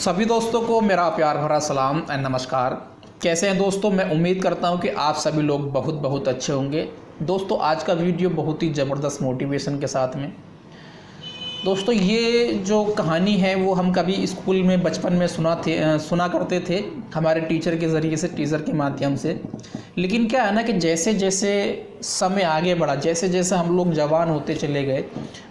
सभी दोस्तों को मेरा प्यार भरा सलाम एंड नमस्कार। कैसे हैं दोस्तों? मैं उम्मीद करता हूं कि आप सभी लोग बहुत बहुत अच्छे होंगे। दोस्तों आज का वीडियो बहुत ही ज़बरदस्त मोटिवेशन के साथ में। दोस्तों ये जो कहानी है वो हम कभी स्कूल में बचपन में सुना करते थे हमारे टीचर के ज़रिए से, टीचर के माध्यम से। लेकिन क्या है ना कि जैसे जैसे समय आगे बढ़ा, जैसे जैसे हम लोग जवान होते चले गए,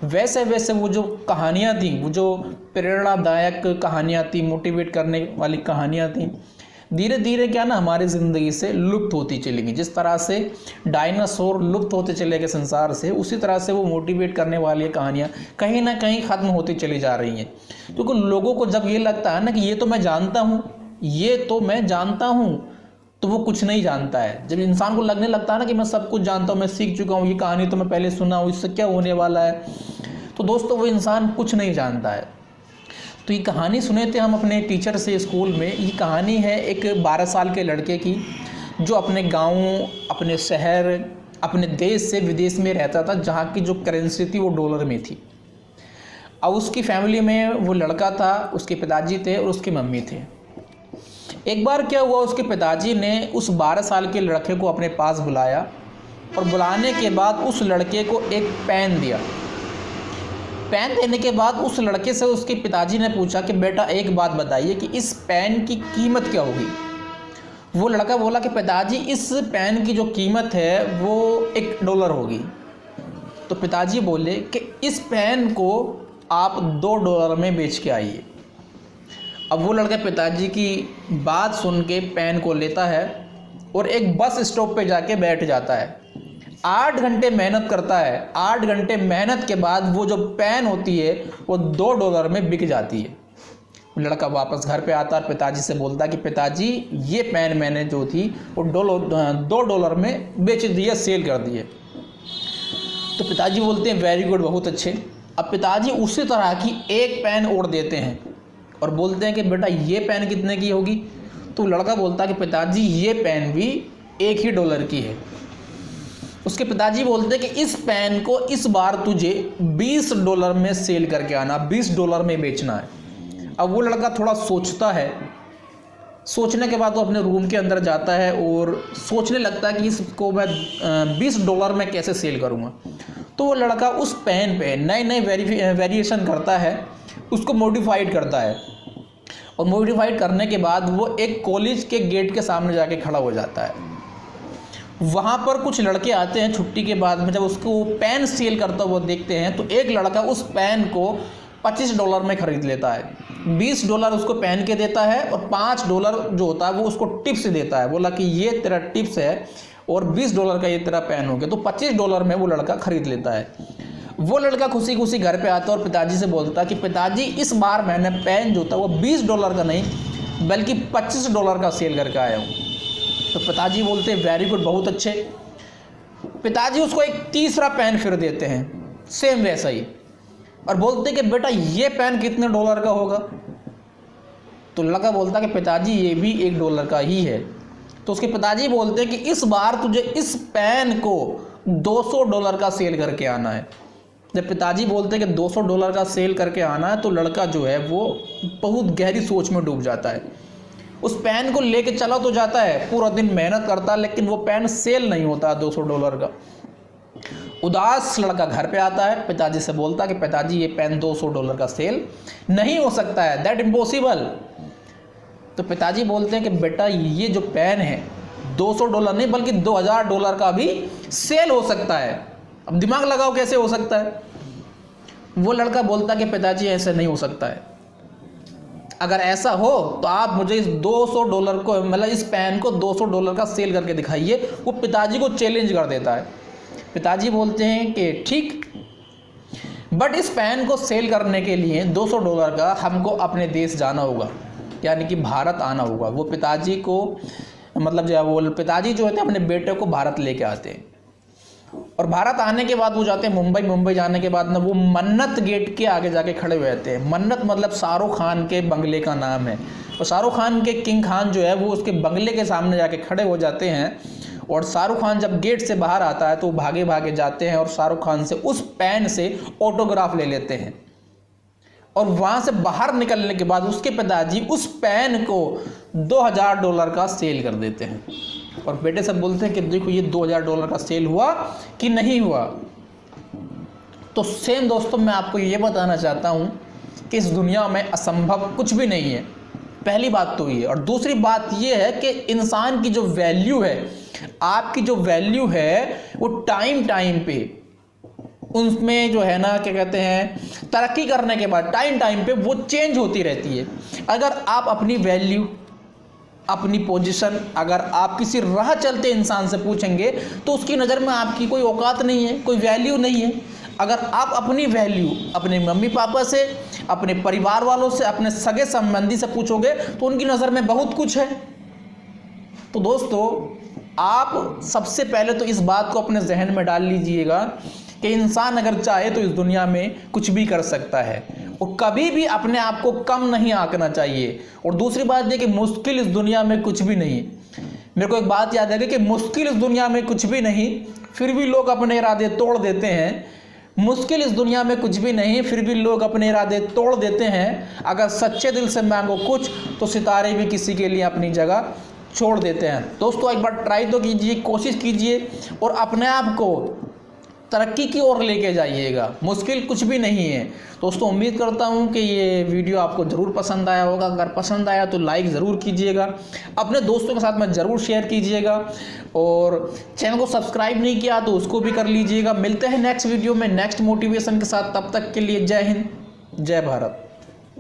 वैसे वैसे वो जो कहानियाँ थी, वो जो प्रेरणादायक कहानियाँ थी, मोटिवेट करने वाली कहानियाँ थी, धीरे धीरे क्या ना हमारी ज़िंदगी से लुप्त होती चली गई। जिस तरह से डायनासोर लुप्त होते चले गए संसार से, उसी तरह से वो मोटिवेट करने वाली कहानियाँ कहीं ना कहीं ख़त्म होती चली जा रही हैं। क्योंकि लोगों को जब ये लगता है ना कि ये तो मैं जानता हूँ, ये तो मैं जानता हूँ, तो वो कुछ नहीं जानता है। जब इंसान को लगने लगता है ना कि मैं सब कुछ जानता हूँ, मैं सीख चुका हूँ, ये कहानी तो मैं पहले सुना हूँ, इससे क्या होने वाला है, तो दोस्तों वो इंसान कुछ नहीं जानता है। तो ये कहानी सुने थे हम अपने टीचर से स्कूल में। ये कहानी है एक 12 साल के लड़के की, जो अपने गांव, अपने शहर, अपने देश से विदेश में रहता था, जहाँ की जो करेंसी थी वो डॉलर में थी। अब उसकी फैमिली में वो लड़का था, उसके पिताजी थे और उसकी मम्मी थे। एक बार क्या हुआ, उसके पिताजी ने उस 12 साल के लड़के को अपने पास बुलाया और बुलाने के बाद उस लड़के को एक पेन दिया। पेन देने के बाद उस लड़के से उसके पिताजी ने पूछा कि बेटा एक बात बताइए कि इस पेन की कीमत क्या होगी। वो लड़का बोला कि पिताजी इस पेन की जो कीमत है वो $1 होगी। तो पिताजी बोले कि इस पेन को आप $2 में बेच के आइए। अब वो लड़का पिताजी की बात सुन के पेन को लेता है और एक बस स्टॉप पे जाके बैठ जाता है। 8 घंटे मेहनत करता है। 8 घंटे मेहनत के बाद वो जो पेन होती है वो $2 में बिक जाती है। लड़का वापस घर पे आता और पिताजी से बोलता कि पिताजी ये पेन मैंने जो थी वो $2 में बेच दी है, सेल कर दी है। तो पिताजी बोलते हैं वेरी गुड, बहुत अच्छे। अब पिताजी उसी तरह की एक पेन और देते हैं और बोलते हैं कि बेटा ये पेन कितने की होगी। तो लड़का बोलता है कि पिताजी ये पेन भी $1 की है। उसके पिताजी बोलते हैं कि इस पेन को इस बार तुझे $20 में सेल करके आना, $20 में बेचना है। अब वो लड़का थोड़ा सोचता है। सोचने के बाद वो अपने रूम के अंदर जाता है और सोचने लगता है कि इसको मैं $20 में कैसे सेल करूँगा। तो वो लड़का उस पेन पे नए नए वेरिएशन करता है, उसको मॉडिफाइड करता है और मॉडिफाइड करने के बाद वो एक कॉलेज के गेट के सामने जाके खड़ा हो जाता है। वहाँ पर कुछ लड़के आते हैं छुट्टी के बाद में, जब उसको पेन सेल करता वो देखते हैं तो एक लड़का उस पेन को $25 में ख़रीद लेता है। $20 उसको पेन के देता है और $5 जो होता है वो उसको टिप्स देता है। बोला कि ये तेरा टिप्स है और $20 का ये तेरा पेन हो गया। तो $25 में वो लड़का ख़रीद लेता है। वो लड़का खुशी खुशी घर पे आता और पिताजी से बोलता कि पिताजी इस बार मैंने पेन जो था वो $20 का नहीं बल्कि $25 का सेल करके आया हूँ। तो पिताजी बोलते हैं वेरी गुड, बहुत अच्छे। पिताजी उसको एक तीसरा पेन फिर देते हैं, सेम वैसा ही, और बोलते हैं कि बेटा ये पेन कितने $1 का होगा। तो लड़का बोलता कि पिताजी ये भी $1 का ही है। तो उसके पिताजी बोलते हैं कि इस बार तुझे इस पेन को $200 का सेल करके आना है। जब पिताजी बोलते हैं कि $200 का सेल करके आना है तो लड़का जो है वो बहुत गहरी सोच में डूब जाता है। उस पेन को लेके चला तो जाता है, पूरा दिन मेहनत करता है, लेकिन वो पेन सेल नहीं होता $200 का। उदास लड़का घर पे आता है, पिताजी से बोलता कि पिताजी ये पेन $200 का सेल नहीं हो सकता है, दैट इम्पॉसिबल। तो पिताजी बोलते हैं कि बेटा ये जो पेन है $200 नहीं बल्कि $2000 का भी सेल हो सकता है। अब दिमाग लगाओ कैसे हो सकता है। वो लड़का बोलता कि पिताजी ऐसे नहीं हो सकता है। अगर ऐसा हो तो आप मुझे इस $200 को, मतलब इस पेन को $200 का सेल करके दिखाइए। वो पिताजी को चैलेंज कर देता है। पिताजी बोलते हैं कि ठीक, बट इस पेन को सेल करने के लिए $200 का हमको अपने देश जाना होगा, यानी कि भारत आना होगा। वो पिताजी को, मतलब जो है वो पिताजी जो होते हैं अपने बेटे को भारत लेके आते हैं और भारत आने के बाद वो जाते हैं मुंबई। मुंबई जाने के बाद ना वो मन्नत गेट के आगे जाके खड़े हुए रहते हैं। मन्नत मतलब शाहरुख खान के बंगले का नाम है। और शाहरुख खान के किंग खान जो है वो उसके बंगले के सामने जाके खड़े हो जाते हैं और शाहरुख खान जब गेट से बाहर आता है तो वो भागे भागे जाते हैं और शाहरुख खान से उस पेन से ऑटोग्राफ ले लेते हैं। और वहाँ से बाहर निकलने के बाद उसके पिताजी उस पेन को $2000 का सेल कर देते हैं और बेटे से बोलते हैं कि देखो ये $2000 का सेल हुआ कि नहीं हुआ। तो सेम दोस्तों मैं आपको ये बताना चाहता हूँ कि इस दुनिया में असंभव कुछ भी नहीं है, पहली बात तो ये। और दूसरी बात ये है कि इंसान की जो वैल्यू है, आपकी जो वैल्यू है वो टाइम पे उसमें जो है ना क्या कहते हैं तरक्की करने के बाद टाइम पे वो चेंज होती रहती है। अगर आप अपनी वैल्यू, अपनी पोजीशन अगर आप किसी राह चलते इंसान से पूछेंगे तो उसकी नज़र में आपकी कोई औकात नहीं है, कोई वैल्यू नहीं है। अगर आप अपनी वैल्यू अपने मम्मी पापा से, अपने परिवार वालों से, अपने सगे संबंधी से पूछोगे तो उनकी नज़र में बहुत कुछ है। तो दोस्तों आप सबसे पहले तो इस बात को अपने जहन में डाल लीजिएगा कि इंसान अगर चाहे तो इस दुनिया में कुछ भी कर सकता है और कभी भी अपने आप को कम नहीं आंकना चाहिए। और दूसरी बात यह कि मुश्किल इस दुनिया में कुछ भी नहीं। मेरे को एक बात याद आ गई कि मुश्किल इस दुनिया में कुछ भी नहीं, फिर भी लोग अपने इरादे तोड़ देते हैं। मुश्किल इस दुनिया में कुछ भी नहीं, फिर भी लोग अपने इरादे तोड़ देते हैं। अगर सच्चे दिल से मांगो कुछ तो सितारे भी किसी के लिए अपनी जगह छोड़ देते हैं। दोस्तों एक बार ट्राई तो कीजिए, कोशिश कीजिए और अपने आप को तरक्की की ओर लेके जाइएगा। मुश्किल कुछ भी नहीं है। दोस्तों उम्मीद करता हूँ कि ये वीडियो आपको ज़रूर पसंद आया होगा। अगर पसंद आया तो लाइक ज़रूर कीजिएगा, अपने दोस्तों के साथ में ज़रूर शेयर कीजिएगा और चैनल को सब्सक्राइब नहीं किया तो उसको भी कर लीजिएगा। मिलते हैं नेक्स्ट वीडियो में नेक्स्ट मोटिवेशन के साथ, तब तक के लिए जय हिंद, जय भारत।